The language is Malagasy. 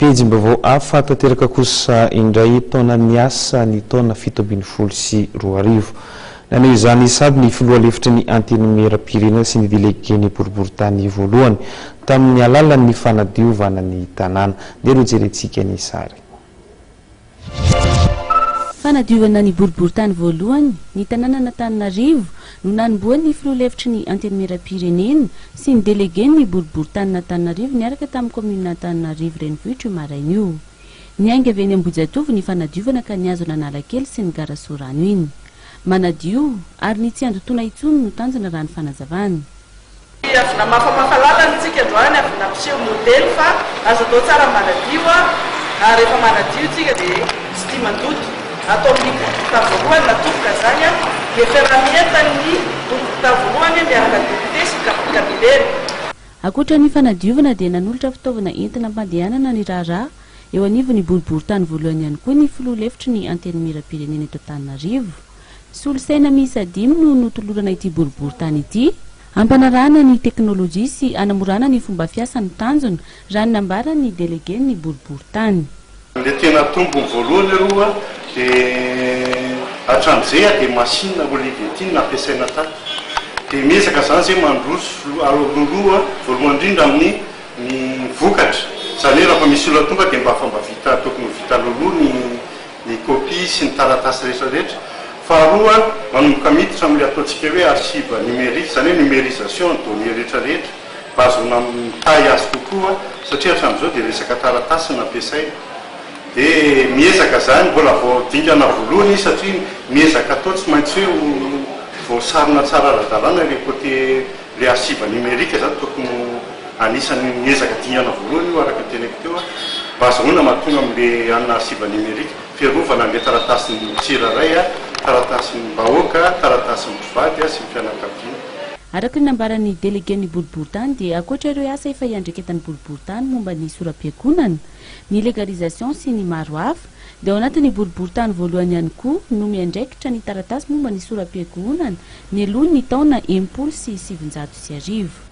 pejim-baovao hafa tanteraka kosa indray taona niasa ny taona 724 naneo izany sady ny filoha lefitry ny antenimera-pirenena sy ny delegeny boriboritany voalohany tamin'ny alalan'ny fanadiovana ny tanàna dia ro jerentsika ny sary. Fanadiovana ny boriboritany voalohany ny tanàna n'Antananarivo no nanomboan'ny filoha lefitry ny antenimera-pirenena sy ny delegeny ny boriboritany n'Antananarivo niaraka tamin'ny commune Antananarivo renivohitra maraina io. Niainga avy eny Ambojatovo ny fanadiovana ka niazo n'Analakely sy ny Garasorano iny. Manadio ary ny tsy andotona intsony no tanjona raha ny fanazavana. Avy mafamahalala ntsika androany avy nampiseho modely fa azo atao tsara manadio ary rehefa manadio tsika dia tsy tia mandoto atao amin'ny boriborita voalohany natoboka zany dia ferramientan'ny boriborita voalohany miaraka depite sy kabilera. Ankoatra ny fanadiovana dia nanolotra fitaovana entina ampandehanana ny raharaha eo anivon'ny boriboritany voalohany ihany koa ny filoha lefitry ny antenimera-pirenena eto Antananarivo. Solosaina miisa 5 no notolorana ity boriboritany ity, ampanarahana ny teknôlôjia sy anamorana ny fomba fiasan'ny tanjona raha ny nambarany delegeny ny boriboritany. Le tena tombony voalohany aloha dia atran'izay dia machine Olivetti nampiasaina tato. Dia miezaka zany zay mandroso aloloha voalohany indrindra amin'ny vokatra. Zany hoe raha misy olona tonga dia mba vita tokony vita loloha ny kopia sy ny taratasy rehetrarehetra. Faharoa manomboka miditra amin'ilay ataontsika hoe archive numérique, zany hoe numérisation ny données rehetrarehetra mba azona mitahy azy kokoa satria hatramin'izao dia resaka taratasy no ampiasaina. Dia miezaka zany mbola vao dingana voalohany satria miezaka atao tsy maintsy hoe voasarona tsara ara-dalàna le côté le archive numérique zany tokony anisan'ny miezaka dingana voalohany io araka teneko teo mba azahoana mahatonga amin'le anina archive numérique fiarovana amin'le taratasin'ny tsiraray taratasin'ny bahoaka, taratasin'ny mpivady sy ny fianakaviana. Araka ny nambaran'ny delegeny boriboritany dia ankoatra ireo asa efa iandreketan'ny boriboritany momba ny soram-piakonana, ny legalisation sy ny maro hafa dia ao anatin'ny boriboritany voalohany ihany koa no miandraikitra ny taratasy momba ny soram-piakonana ny alohan'ny taona 730.